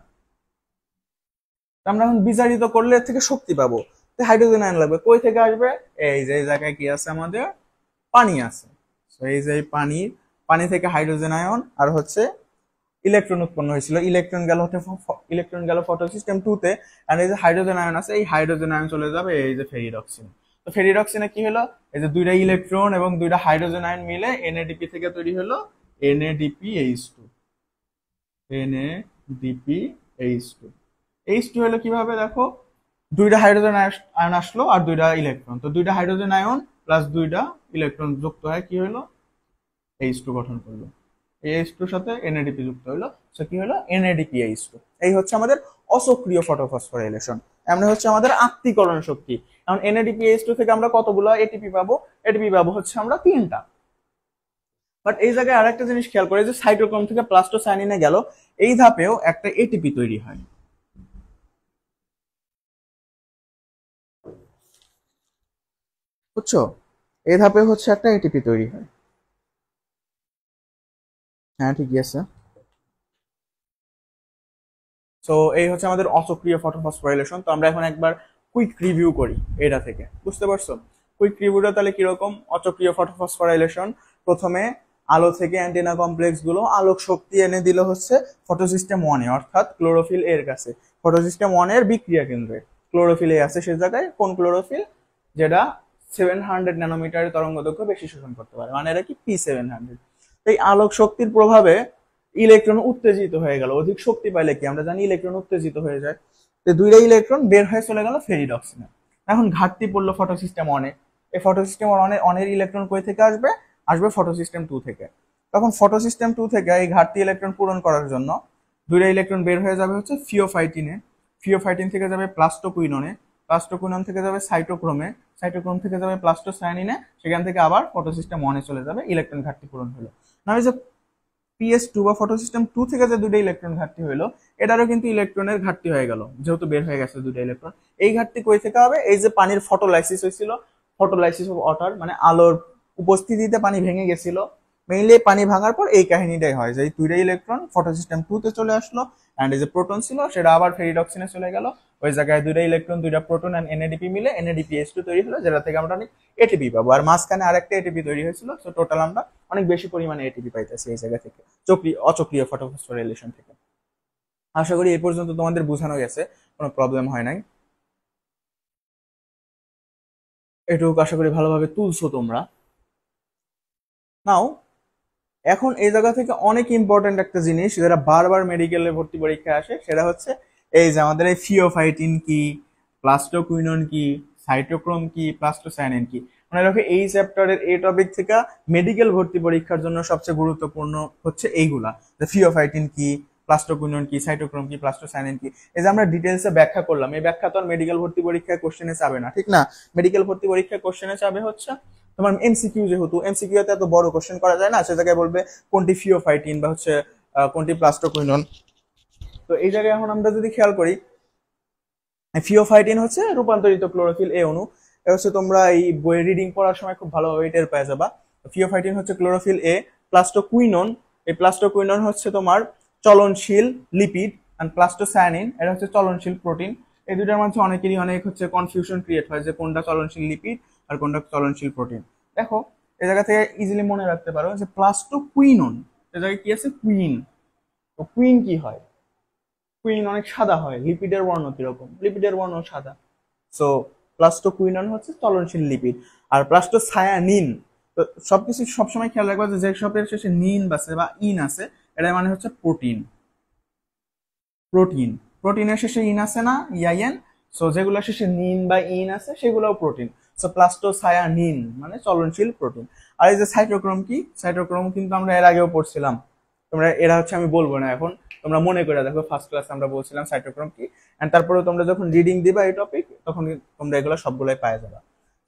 আমরা এখন বিজারিত করলে এর থেকে শক্তি পাবো, হাইড্রোজেন আয়ন লাগবে। কই থেকে আসবে? এই যে জায়গায় কি আছে আমাদের? পানি আছে। এই যে পানি থেকে হাইড্রোজেন আয়ন আর হচ্ছে ইলেকট্রন উৎপন্ন হয়েছিল, ইলেকট্রন গেল ফটোসিস্টেম 2 তে, আর এই যে হাইড্রোজেন আয়ন আছে, এই হাইড্রোজেন আয়ন চলে যাবে এই যে ফেরিডক্সিন। তো ফেরিডক্সিনে কি হলো? এই যে দুইটা ইলেকট্রন এবং দুইটা হাইড্রোজেন আয়ন মিলে এনএডিপি থেকে তৈরি হলো NADPH2। H2 হলো কিভাবে? দেখো দুইটা হাইড্রোজেন আয়ন আসলো আর দুইটা ইলেকট্রন, তো দুইটা হাইড্রোজেন আয়ন প্লাস দুইটা ইলেকট্রন যুক্ত হয় কি হলো? H2 গঠন করলো। এই H2 এর সাথে NADP যুক্ত হলো, সো কি হলো? NADPH2। এই হচ্ছে আমাদের অসক্রিয় ফটোফসফোরাইলেশন, এমনি হচ্ছে আমাদের আত্তীকরণ শক্তি। এখন NADPH2 থেকে আমরা কতগুলো এটিপি পাবো? এটিপি পাবো হচ্ছে আমরা 3টা। বাট এই জায়গায় আরেকটা জিনিস খেয়াল করে, যে সাইটোক্রোম থেকে প্লাস্টোসায়ানিনে গেল, এই ধাপেও একটা এটিপি তৈরি হয়। বুঝছো? এই ধাপে হচ্ছে একটা এটিপি তৈরি হয়। হ্যাঁ ঠিকই আছে। সো এই হচ্ছে আমাদের অচক্রিয় ফটোফসফোরাইলেশন। তো আমরা এখন একবার কুইক রিভিউ করি এটা থেকে, বুঝতে পারছো? কুইক রিভিউটা তাহলে কিরকম? অচক্রিয় ফটোফসফোরাইলেশন, প্রথমে আলো থেকে অ্যান্টেনা কমপ্লেক্স গুলো আলোক শক্তি এনে দিল হচ্ছে ফটোসিস্টেম 1 এ, অর্থাৎ ক্লোরোফিল এর কাছে। ফটোসিস্টেম 1 এর বিক্রিয়া কেন্দ্রে ক্লোরোফিল এ আছে, সে জায়গায় কোন ক্লোরোফিল? যেটা 700 ন্যানোমিটারের তরঙ্গ দৈর্ঘ্য বেশি শোষণ করতে পারে, মানে এটা কি P700। এই আলোক শক্তির প্রভাবে ইলেকট্রন উত্তেজিত হয়ে গেল। অধিক শক্তি পাইলে কি আমরা জানি ইলেকট্রন উত্তেজিত হয়ে যায়। তো দুইটা ইলেকট্রন বের হয়ে চলে গেল ফেরিডক্সিনে। এখন ঘাটতি পড়লো ফটোসিস্টেম 1 এ। এই ফটোসিস্টেম 1 এর ইলেকট্রন কই থেকে আসবে? আসবে ফটোসিস্টেম 2 থেকে। তখন ফটোসিস্টেম 2 থেকে এই ঘাটতি ইলেকট্রন পূরণ করার জন্য দুইটা ইলেকট্রন বের হয়ে যাবে হচ্ছে ফিওফাইটিনে, ফিওফাইটিন থেকে যাবে প্লাস্টোকুইননে, প্লাস্টোকুইনন থেকে যাবে সাইটোক্রোমে, সাইটোক্রোম থেকে যাবে প্লাস্টোসায়ানিনে, সেখান থেকে আবার ফটোসিস্টেম 1 এ চলে যাবে। ইলেকট্রন ঘাটতি পূরণ হলো। না, যে PS2 বা ফটোসিস্টেম 2 থেকে যে দুটো ইলেকট্রন ঘাটতি হইলো, এটারও কিন্তু ইলেকট্রনের ঘাটতি হয়ে গেল, যেহেতু বের হয়ে গেছে দুটো ইলেকট্রন। এই ঘাটতি কই থেকে হবে? এই যে পানির ফটোলাইসিস হয়েছিল, ফটোলাইসিস অফ ওয়াটার, মানে আলোর উপস্থিতিতে পানি ভেঙে গেছিল। মেইনলি পানি ভাঙার পর এই কাহিনীটাই হয়, যে এই দুইটা ইলেকট্রন ফটোসিস্টেম 2 তে চলে আসলো, এন্ড এই যে প্রোটন ছিল সেটা আবার ফেরিডক্সিনে চলে গেল। ওই জায়গায় দুইটা ইলেকট্রন, দুইটা প্রোটন এন্ড এনএডিপি মিলে NADPH2 তৈরি হলো, যেটা থেকে আমরা অনেক এটিপি পাবো। আর মাঝখানে আরেকটা এটিপি তৈরি হয়েছিল। সো টোটাল আমরা অনেক বেশি পরিমাণে এটিপি পাইতেছি এই জায়গা থেকে, অচক্রিয় ফটোফসফোরাইলেশন থেকে। আশা করি এই পর্যন্ত তোমাদের বোঝানো গেছে, কোনো প্রবলেম হয় নাই। এটুকু আশা করি ভালোভাবে তুলছো তোমরা। নাও এখন এই জায়গা থেকে অনেক ইম্পর্টেন্ট একটা জিনিস, যেটা বারবার মেডিকেলে ভর্তি পরীক্ষায় আসে, সেটা হচ্ছে এই যে আমাদের এই ফিওফাইটিন কি, প্লাস্টোকুইনন কি, সাইটোক্রোম কি, প্লাস্টোসায়ানিন কি। মনে রাখো এই চ্যাপ্টারের এই টপিক থেকে মেডিকেল ভর্তি পরীক্ষার জন্য সবচেয়ে গুরুত্বপূর্ণ হচ্ছে এইগুলা, যে ফিওফাইটিন কি, প্লাস্টোকুইনন কি, সাইটোক্রোম কি, প্লাস্টোসায়ানিন কি। এই যে আমরা ডিটেলসে ব্যাখ্যা করলাম, এই ব্যাখ্যা তো আর মেডিকেল ভর্তি পরীক্ষায় কোশ্চেনে চাবে না, ঠিক না? মেডিকেল ভর্তি পরীক্ষায় কোশ্চেনে চাবে হচ্ছে তোমার এমসিকিউ, যেহেতু এমসিকিউ তে এত বড় কোশ্চেন করা যায় না, সে জায়গায় বলবে কোনটি ফিওফাইটিন বা হচ্ছে কোনটি প্লাস্টোকুইনন। তো এই জায়গায় এখন আমরা যদি খেয়াল করি, ফিওফাইটিন হচ্ছে রূপান্তরিত ক্লোরোফিল এ অণু। এটা হচ্ছে তোমরা এই বই রিডিং পড়ার সময় খুব ভালোভাবে টের পেয়ে যাবা। ফিওফাইটিন হচ্ছে ক্লোরোফিল এ। প্লাস্টোকুইনন, এই প্লাস্টোকুইনন হচ্ছে তোমার চলনশীল লিপিড, এন্ড প্লাস্টোসায়ানিন এটা হচ্ছে চলনশীল প্রোটিন। এই দুটার মধ্যে অনেকেরই অনেক হচ্ছে কনফিউশন ক্রিয়েট হয়, যে কোনটা চলনশীল লিপিড আর কোনটা চলনশীল প্রোটিন। দেখো এই জায়গা থেকে ইজিলি মনে রাখতে পারো যে প্লাস্টোকুইনন, এই জায়গায় কি আছে? কুইন। তো কুইন কি হয়? কুইন অনেক সাদা হয়, লিপিডের বর্ণ কিরকম? লিপিডের বর্ণ সাদা। সো প্লাস্টোকুইনন হচ্ছে চলনশীল লিপিড। আর প্লাস্টোসায়ানিন, তো সবকিছু সবসময় খেয়াল রাখবা যে সবের শেষে নিন আছে বা ইন আছে, এটা মানে হচ্ছে প্রোটিন। প্রোটিন, প্রোটিনের শেষে ইন আছে না, ইয়াইএন। সো যেগুলো শেষে নিন বা ইন আছে সেগুলোও প্রোটিন। সো প্লাস্টোসায়ানিন মানে চলনশীল প্রোটিন। আর এই যে সাইটোক্রোম কি? সাইটোক্রোম কিন্তু আমরা এর আগেও পড়ছিলাম। তোমরা এরা হচ্ছে আমি বলবো না এখন, তোমরা মনে করে দেখো ফার্স্ট ক্লাসে আমরা বলছিলাম সাইটোক্রোম কি। এন্ড তারপরে তোমরা যখন রিডিং দিবা এই টপিক, তখন তোমরা এগুলো সবগুলোই পাওয়া যাবে।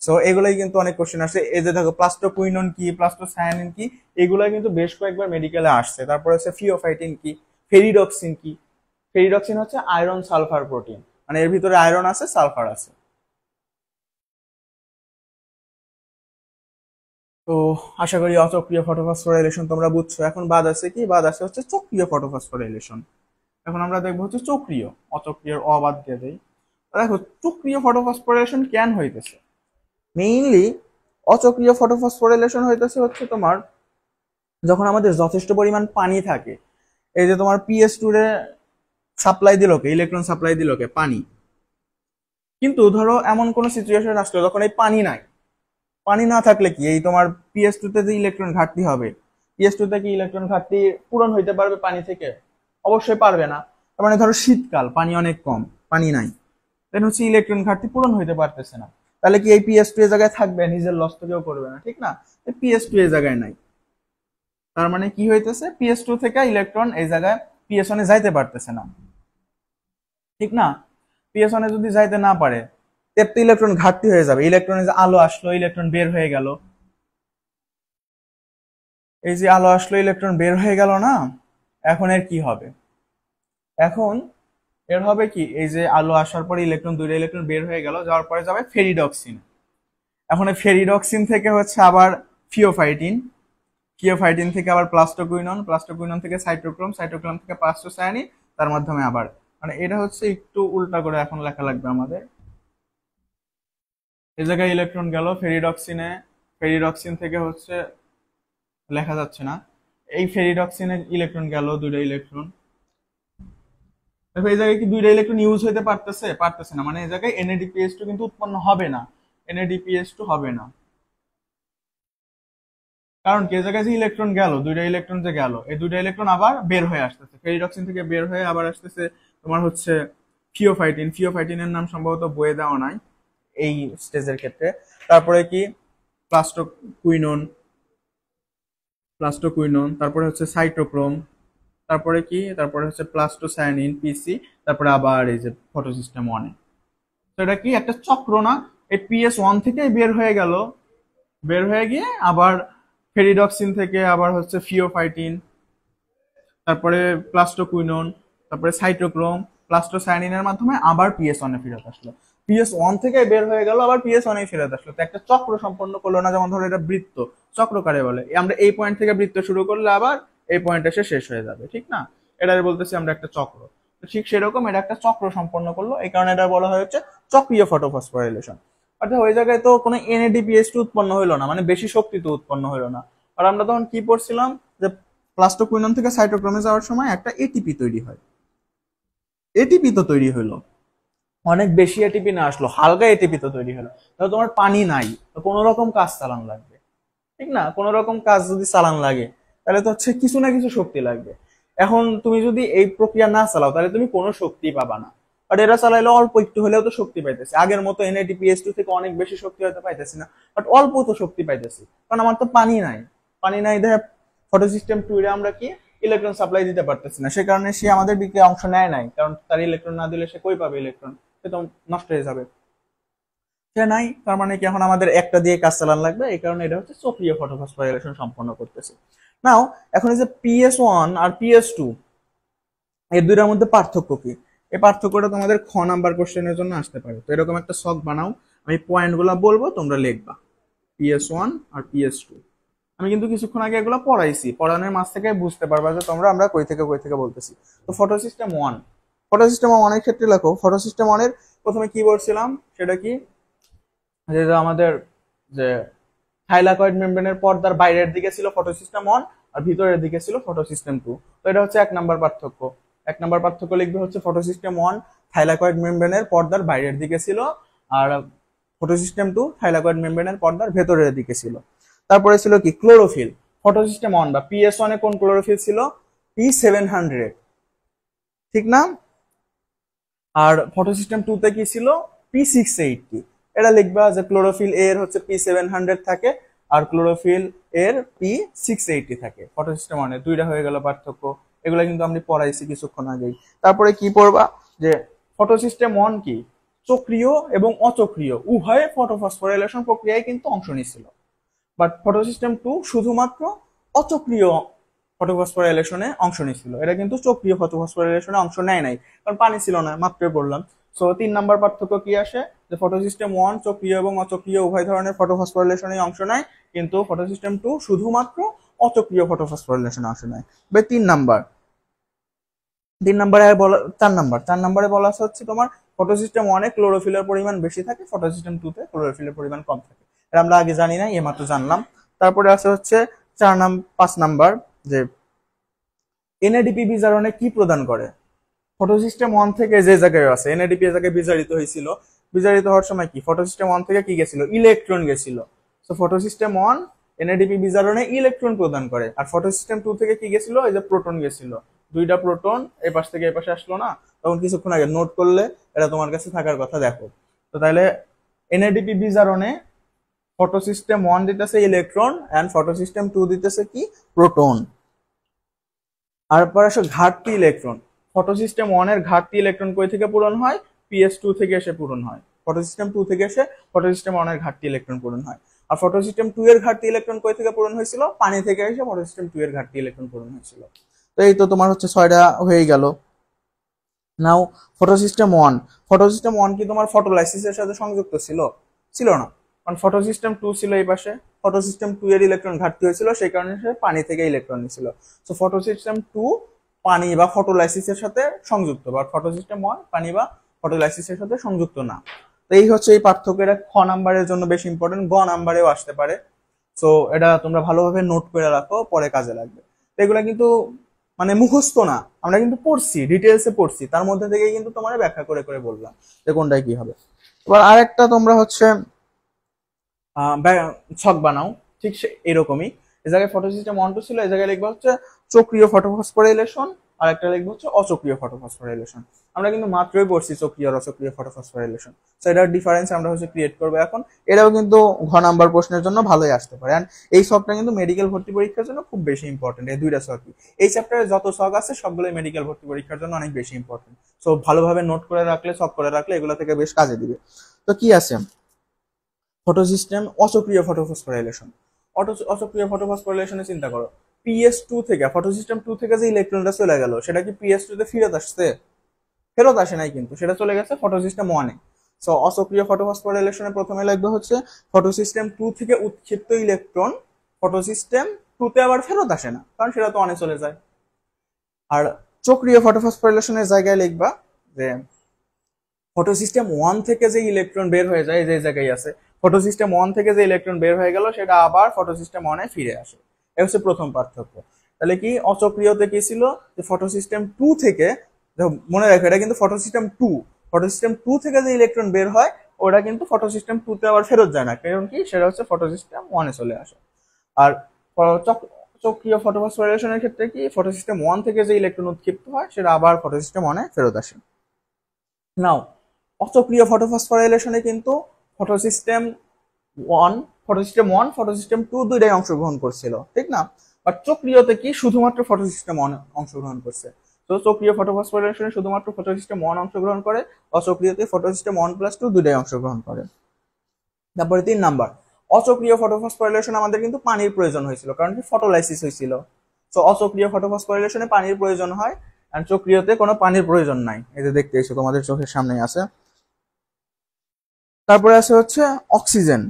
সো এগুলাই কিন্তু অনেক কোশ্চেন আসে। এই যে দেখো প্লাস্টোকুইনন কি, প্লাস্টোসায়ানিন কি, এগুলা কিন্তু বেশ কয়েকবার মেডিকেলে আসছে। তারপরে হচ্ছে ফিওফাইটিন কি, ফেরিডক্সিন কি। ফেরিডক্সিন হচ্ছে আয়রন সালফার প্রোটিন, মানে এর ভিতরে আয়রন আছে, সালফার আছে। তো আশা করি অচক্রিয় ফটোফসফোরাইলেশন তোমরা বুঝছো। এখন বাদ আছে কি? বাদ আছে হচ্ছে চক্রীয় ফটোফসফোরাইলেশন। এখন আমরা দেখবো হচ্ছে চক্রীয়, অচক্রিয়র অবাদ দিয়ে দেই। দেখো চক্রীয় ফটোফসফোরাইলেশন কেন হইতেছে? মেইনলি অচক্রীয় ফটোফসফোরাইলেশন হইতেছে হচ্ছে তোমার যখন আমাদের যথেষ্ট পরিমাণ পানি থাকে। এই যে তোমার PS2 রে সাপ্লাই দিল কে? ইলেকট্রন সাপ্লাই দিল কে? পানি। কিন্তু ধরো এমন কোন সিচুয়েশন আসলো যখন এই পানি নাই। পানি না থাকলে কি এই তোমার PS2 তে যে ইলেকট্রন ঘাটতি হবে, PS2 তে কি ইলেকট্রন ঘাটতি পূরণ হইতে পারবে পানি থেকে? অবশ্যই পারবে না। তার মানে ধরো শীতকাল, পানি অনেক কম, পানি নাই, দেন হচ্ছে ইলেকট্রন ঘাটতি পূরণ হইতে পারতেছে না। তাহলে কি এই PS2 এর জায়গায় থাকবে? নিজের লস তো কেউ করবে না, ঠিক না? PS2 এর জায়গায় নাই, তার মানে কি হইতেছে? PS2 থেকে ইলেকট্রন এই জায়গায় PS1 এ যাইতে পারতেছে না, ঠিক না? PS1 এ যদি যাইতে না পারে, এর তো ইলেকট্রন ঘাটতি হয়ে যাবে। ইলেকট্রনের যে আলো আসলো, ইলেকট্রন বের হয়ে গেল, এই যে আলো আসলো, ইলেকট্রন বের হয়ে গেল না, এখন এর কি হবে? এখন এর হবে কি, এই যে আলো আসার পরে ইলেকট্রন, দুইটা ইলেকট্রন বের হয়ে গেল, যাওয়ার পরে যাবে ফেরিডক্সিন। এখন এই ফেরিডক্সিন থেকে হচ্ছে আবার ফিওফাইটিন, ফিওফাইটিন থেকে আবার প্লাস্টোকুইনন, প্লাস্টোকুইনন থেকে সাইটোক্রোম, সাইটোক্রোম থেকে পাস্টোসায়ানিন, তার মাধ্যমে আবার, মানে এটা হচ্ছে একটু উল্টা করে এখন লেখা লাগবে আমাদের। এই জায়গায় ইলেকট্রন গেল ফেরিডক্সিনে, ফেরিডক্সিন থেকে হচ্ছে লেখা যাচ্ছে না, এই ফেরিডক্সিনে ইলেকট্রন গেল, দুইটা ইলেকট্রন। দেখো এই জায়গায় কি দুইটা ইলেকট্রন ইউজ হতে পারতেছে? পারতেছে না, মানে এই জায়গায় NADPH2 কিন্তু উৎপন্ন হবে না, NADPH2 হবে না। কারণ কি, এই জায়গায় যে ইলেকট্রন গেল, দুইটা ইলেকট্রন যে গেল, এই দুইটা ইলেকট্রন আবার বের হয়ে আসতেছে, ফেরিডক্সিন থেকে বের হয়ে আবার আসতেছে তোমার হচ্ছে ফিওফাইটিন। ফিওফাইটিনের নাম সম্ভবত বইয়ে দেওয়া নাই এই স্টেজের ক্ষেত্রে। তারপরে কি প্লাস্টোকুইনন, প্লাস্টোকুইনন, তারপরে হচ্ছে সাইটোক্রোম, তারপরে কি, তারপরে হচ্ছে প্লাস্টোসায়ানিন পিসি, তারপরে আবার এই যে ফটোসিস্টেম 1। তো এটা কি একটা চক্র না? এই PS1 থেকে বের হয়ে গেল, বের হয়ে গিয়ে আবার ফেরিডক্সিন থেকে আবার হচ্ছে ফিওফাইটিন, তারপরে প্লাস্টোকুইনন, তারপরে সাইটোক্রোম, প্লাস্টোসায়ানিনের মাধ্যমে আবার PS1 এ ফেরত আসলো। PS1 থেকে বের হয়ে গেল, আবার PS1 এ ফেরত আসলো। তো একটা চক্র সম্পন্ন করলো না? যেমন ধরো এটা বৃত্ত, চক্র কারে বলে? আমরা এই পয়েন্ট থেকে বৃত্ত শুরু করলে আবার এই পয়েন্টে এসে শেষ হয়ে যাবে, ঠিক না? এটারে বলতেছি আমরা একটা চক্র। তো ঠিক সেরকম এটা একটা চক্র সম্পন্ন করলো, এই কারণে এটা বলা হয় হচ্ছে চক্রীয় ফটোফসফোরাইলেশন। অর্থাৎ ওই জায়গায় তো কোনো NADPH2 উৎপন্ন হইলো না, মানে বেশি শক্তি তো উৎপন্ন হইলো না। আর আমরা তখন কি পড়ছিলাম যে প্লাস্টোকুইনন থেকে সাইটোক্রোমে যাওয়ার সময় একটা এটিপি তৈরি হয়, এটিপি তো তৈরি হলো, অনেক বেশি এটিপি না আসলো, হালকা এটিপি তো তৈরি হলো। তাহলে তোমার পানি নাই, তো কোনো রকম কাজ চালান লাগবে, ঠিক না? কোনো রকম কাজ যদি চালান লাগে, তাহলে তো হচ্ছে কিছু না কিছু শক্তি লাগবে। এখন তুমি যদি এই প্রক্রিয়া না চালাও, তাহলে তুমি কোনো শক্তি পাবা না। আর এরা চালাইলে অল্প একটু হলেও তো শক্তি পাইতেছে, আগের মতো NADPH2 থেকে অনেক বেশি শক্তি হয়তো পাইতেছি না, বাট অল্প তো শক্তি পাইতেছি, কারণ আমার তো পানি নাই। পানি নাই দেখে ফটোসিস্টেম 2 এ আমরা কি ইলেকট্রন সাপ্লাই দিতে পারতেছি না, সে কারণে সে আমাদের বিক্রিয়া অংশ নেয় নাই, কারণ তার ইলেকট্রন না দিলে সে কই পাবে ইলেকট্রন? সে তো নষ্ট হয়ে যাবে। সে নাই, তার মানে কি এখন আমাদের একটা দিয়ে কাজ চালান লাগবে, এই কারণে এটা হচ্ছে চক্রীয় ফটোফসফোরাইলেশন সম্পন্ন করতেছে। নাও এখন এই যে PS1 আর PS2 এর দুইটার মধ্যে পার্থক্য কি? এই পার্থক্যটা তোমাদের খ নাম্বার কোশ্চেনের জন্য আসতে পারে। তো এরকম একটা ছক বানাও, আমি পয়েন্টগুলো বলবো, তোমরা লিখবা PS1 আর PS2। আমি কিন্তু কিছুক্ষণ আগে এগুলো পড়াইছি, পড়ানোর মাঝ থেকে বুঝতে পারবা যে তোমরা আমরা কই থেকে বলতেছি। তো ফটোসিস্টেম 1, ফটোসিস্টেম 1 এর ক্ষেত্রে লেখো। ফটোসিস্টেম 1 এর প্রথমে কি বলছিলাম, সেটা কি, যে আমাদের যে থাইলাকয়েড মেমব্রেনের পর্দার বাইরের দিকে ছিল ফটোসিস্টেম 1, আর ভিতরের দিকে ছিল ফটোসিস্টেম 2। তো এটা হচ্ছে এক নাম্বার পার্থক্য। এক নাম্বার পার্থক্য লিখবে হচ্ছে ফটোসিস্টেম 1 থাইলাকয়েড মেমব্রেনের পর্দার বাইরের দিকে ছিল, আর ফটোসিস্টেম 2 থাইলাকয়েড মেমব্রেনের পর্দার ভেতরের দিকে ছিল। তারপরে ছিল কি, ক্লোরোফিল। ফটোসিস্টেম 1 বা PS1 এ কোন ক্লোরোফিল ছিল? P700, ঠিক না? আর ফটোসিস্টেম 2 তে কি ছিল? P680। এটা লিখবা যে ক্লোরোফিল এর হচ্ছে P700 থাকে, আর ক্লোরোফিল এর P680 থাকে। ফটোসিস্টেম 1 এর দুইটা হয়ে গেল পার্থক্য, এগুলো কিন্তু আমি পড়াইছি কিছুক্ষণ আগেই। তারপরে কি পড়বা, যে ফটোসিস্টেম 1 কি চক্রীয় এবং অচক্রীয় উভয় ফটোফসফোরাইলেশন প্রক্রিয়ায় কিন্তু অংশ নিছিল, বাট ফটোসিস্টেম 2 শুধুমাত্র অচক্রীয় ফটোফসফোরাইলেশনে অংশ নিছিল, এটা কিন্তু চক্রীয় ফটোফসফোরাইলেশনে অংশ নেয় নাই, কারণ পানি ছিল না, মাত্রই বললাম। সো 3 নাম্বার পার্থক্য কি আসে, যে ফটোসিস্টেম 1 চক্রীয় এবং অচক্রীয় উভয় ধরনের ফটোফসফোরাইলেশনে অংশ নেয়, কিন্তু ফটোসিস্টেম 2 শুধুমাত্র অচক্রীয় ফটোফসফোরাইলেশনে অংশ নেয়। 3 নাম্বার, 4 নাম্বারে বলা হচ্ছে তোমার ফটোসিস্টেম 1 এ ক্লোরোফিলের পরিমাণ বেশি থাকে, ফটোসিস্টেম 2 তে ক্লোরোফিলের পরিমাণ কম থাকে। এটা আমরা আগে জানি না, এইমাত্র জানলাম। তারপরে আছে হচ্ছে 5 নাম্বার, যে NADP বিজারণে কি প্রদান করে? ফটোসিস্টেম 1 থেকে যে জায়গায় আছে NADP এর জায়গায় বিজারিত হয়েছিল, বিজারিত হওয়ার সময় কি ফটোসিস্টেম 1 থেকে কি গেছিল? ইলেকট্রন গেছিল। সো ফটোসিস্টেম 1 NADP বিজারণে ইলেকট্রন প্রদান করে, আর ফটোসিস্টেম 2 থেকে কি গেছিল? এই যে প্রোটন গেছিল, দুইটা প্রোটন এই পাশ থেকে এই পাশে আসলো না, তখন কিছুক্ষণ আগে নোট করলে এটা তোমার কাছে থাকার কথা। দেখো তো, তাহলে NADP বিজারণে ফটোসিস্টেম 1 দিতেছে ইলেকট্রন এন্ড ফটোসিস্টেম 2 দিতেছে কি? প্রোটন। আর পর আসো ঘাটতি ইলেকট্রন। ফটোসিস্টেম 1 এর ঘাটতি ইলেকট্রন কই থেকে পূরণ হয়? PS2 থেকে এসে পূরণ হয়। ফটোসিস্টেম 2 থেকে এসে ফটোসিস্টেম 1 এর ঘাটতি ইলেকট্রন পূরণ হয়। আর ফটোসিস্টেম 2 এর ঘাটতি ইলেকট্রন কই থেকে পূরণ হয়েছিল, পানি থেকে এসে ফটোসিস্টেম 2 এর ঘাটতি ইলেকট্রন পূরণ হয়েছিল। তো এই তো তোমার হচ্ছে 6টা হয়ে গেল। নাও ফটোসিস্টেম 1, ফটোসিস্টেম 1 কি তোমার ফটোলাইসিসের সাথে সংযুক্ত ছিল? ছিল না, কারণ ফটোসিস্টেম 2 ছিল এই পাশে, ফটোসিস্টেম 2 এর ইলেকট্রন ঘাটতি হয়েছিল, সেই কারণে সে পানি থেকে ইলেকট্রন নিছিল। সো ফটোসিস্টেম 2 পানি বা ফটোলাইসিসের সাথে সংযুক্ত, বাট ফটোসিস্টেম 1 পানি বা ফটোলাইসিসের সাথে সংযুক্ত না। তো এই হচ্ছে এই পার্থক্য, এটা খ নাম্বারের জন্য বেশি ইম্পর্টেন্ট, গ নাম্বারেও আসতে পারে। সো এটা তোমরা ভালোভাবে নোট করে রাখো, পরে কাজে লাগবে। তো এগুলা কিন্তু মানে মুখস্থ না, আমরা কিন্তু পড়ছি, ডিটেলসে পড়ছি, তার মধ্যে থেকে কিন্তু তোমার ব্যাখ্যা করে করে বললাম যে কোনটায় কি হবে। এবার আরেকটা তোমরা হচ্ছে ছক বানাও, ঠিক এরকমই। এই জায়গায় ফটোসিস্টেম 1 2 ছিল, এই জায়গায় লিখবা হচ্ছে চক্রীয় ফটোফসফোরাইলেশন, আর একটা লিখবো হচ্ছে অচক্রীয় ফটোফসফোরাইলেশন। আমরা কিন্তু মাত্রই পড়ছি চক্রীয় আর অচক্রীয় ফটোফসফোরাইলেশন, সো এটার ডিফারেন্স আমরা হচ্ছে ক্রিয়েট করবো এখন। এটাও কিন্তু ঘ নাম্বার প্রশ্নের জন্য ভালোই আসতে পারে। এন্ড এই ছকটা কিন্তু মেডিকেল ভর্তি পরীক্ষার জন্য খুব বেশি ইম্পর্টেন্ট, এই দুইটা ছকই। এই চ্যাপ্টারে যত ছক আছে সবগুলোই মেডিকেল ভর্তি পরীক্ষার জন্য অনেক বেশি ইম্পর্টেন্ট। সো ভালোভাবে নোট করে রাখলে, ছক করে রাখলে এগুলো থেকে বেশ কাজে দিবে। তো কি আছে, ফটোসিস্টেম অচক্রীয় ফটোফসফোরাইলেশন। অচক্রীয় ফটোফসফোরাইলেশনে চিন্তা করো, PS2 থেকে, ফটোসিস্টেম 2 থেকে যে ইলেকট্রনটা চলে গেল সেটা কি PS2 তে ফেরত আসছে? ফেরত আসে নাই, কিন্তু সেটা চলে গেছে ফটোসিস্টেম 1 এ। সো অচক্রীয় ফটোফসফোরাইলেশনে প্রথমে লিখবে হচ্ছে ফটোসিস্টেম 2 থেকে উৎক্ষিপ্ত ইলেকট্রন ফটোসিস্টেম 2 তে আবার ফেরত আসে না, কারণ সেটা তো 1 এ চলে যায়। আর চক্রীয় ফটোফসফোরাইলেশনের জায়গায় লিখবা যে ফটোসিস্টেম 1 থেকে যে ইলেকট্রন বের হয়ে যায়, যে জায়গায় আছে ফটোসিস্টেম 1 থেকে যে ইলেকট্রন বের হয়ে গেল সেটা আবার ফটোসিস্টেম 1 এ ফিরে আসে। এটা হচ্ছে প্রথম পার্থক্য। তাহলে কি অচক্রীয়তে কি ছিল, যে ফটোসিস্টেম 2 থেকে, মনে রাখো এটা কিন্তু ফটোসিস্টেম 2, ফটোসিস্টেম 2 থেকে যে ইলেকট্রন বের হয় ওটা কিন্তু ফটোসিস্টেম 2 তে আবার ফেরত যায় না, কারণ কি সেটা হচ্ছে ফটোসিস্টেম 1 এ চলে আসে। আর চক্রীয় ফটোফসফোরাইলেশনের ক্ষেত্রে কি, ফটোসিস্টেম 1 থেকে যে ইলেকট্রন উৎক্ষিপ্ত হয় সেটা আবার ফটোসিস্টেম 1 এ ফেরত আসে। নাও অচক্রীয় ফটোফসফোরাইলেশনে কিন্তু ফটোসিস্টেম 1, ফটোসিস্টেম 2 দুইটাই অংশগ্রহণ করছিল, ঠিক না? বাট চক্রীয়তে কি শুধুমাত্র ফটোসিস্টেম 1 অংশগ্রহণ করছে। তো চক্রীয় ফটোফসফোরাইলেশনে শুধুমাত্র ফটোসিস্টেম 1 অংশগ্রহণ করে, অচক্রীয়তে ফটোসিস্টেম 1+2 দুইটাই অংশগ্রহণ করে। তারপরে 3 নাম্বার, অচক্রীয় ফটোফসফোরাইলেশন আমাদের কিন্তু পানির প্রয়োজন হয়েছিল, কারণ কি ফটোলাইসিস হয়েছিল। তো অচক্রীয় ফটোফসফোরাইলেশনে পানির প্রয়োজন হয়, আর চক্রীয়তে কোনো পানির প্রয়োজন নাই। এই যে দেখতে এসো, তোমাদের চোখের সামনে আছে। তারপরে আছে হচ্ছে অক্সিজেন।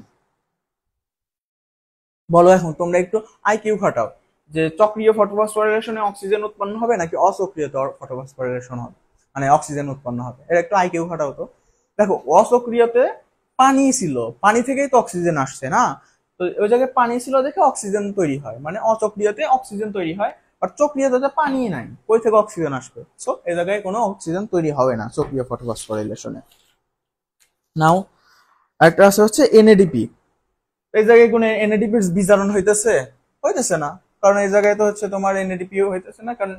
বলো এখন তোমরা একটু আইকিউ খাটাও, যে চক্রীয় ফটোফসফোরাইলেশনে অক্সিজেন উৎপন্ন হবে নাকি অচক্রীয় ফটোফসফোরাইলেশন হবে, মানে অক্সিজেন উৎপন্ন হবে? এটা একটু আইকিউ খাটাও তো। দেখো অচক্রীয়তে পানি ছিল, পানি থেকেই তো অক্সিজেন আসছে না, তো ওই জায়গায় পানি ছিল দেখে অক্সিজেন তৈরি হয়, মানে অচক্রীয়তে অক্সিজেন তৈরি হয়। আর চক্রীয়তে পানি নাই, কই থেকে অক্সিজেন আসবে? সো এই জায়গায় কোনো অক্সিজেন তৈরি হবে না চক্রীয় ফটোফসফোরাইলেশনে। নাও একটা আছে হচ্ছে NADP। এই জায়গায় কোনো NADPর বিজারণ হইতেছে? হইতেছে না, কারণ এই জায়গায় তো হচ্ছে তোমার NADPও হইতেছে না, কারণ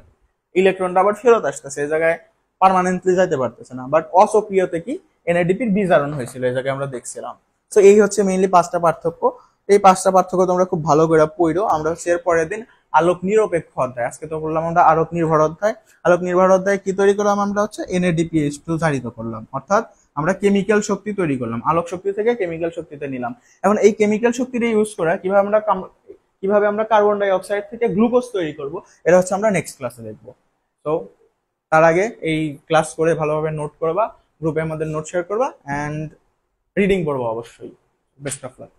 ইলেকট্রনটা আবার ফেরত আসতেছে, এই জায়গায় পার্মানেন্টলি যাইতে পারতেছে না। বাট অচক্রীয়তে কি NADPর বিজারণ হয়েছিল, এই জায়গায় আমরা দেখছিলাম। তো এই হচ্ছে মেইনলি 5টা পার্থক্য। এই 5টা পার্থক্য তোমরা খুব ভালো করে পড়ো। আমরা হচ্ছে এর পরের দিন আলোক নিরপেক্ষ অধ্যায়, আজকে তো বললাম আমরা আলোক নির্ভর অধ্যায়। আলোক নির্ভর অধ্যায় কি তৈরি করলাম, আমরা হচ্ছে NADPH2 জারিত করলাম, অর্থাৎ আমরা কেমিক্যাল শক্তি তৈরি করলাম, আলোক শক্তি থেকে কেমিক্যাল শক্তিতে নিলাম। এখন এই কেমিক্যাল শক্তিটা ইউজ করে কিভাবে আমরা কার্বন ডাই অক্সাইড থেকে গ্লুকোজ তৈরি করব, এটা হচ্ছে আমরা নেক্সট ক্লাসে দেখবো। তো তার আগে এই ক্লাস করে ভালোভাবে নোট করবা, গ্রুপে আমাদের নোট শেয়ার করবা, এন্ড রিডিং পড়বো অবশ্যই। Best of luck.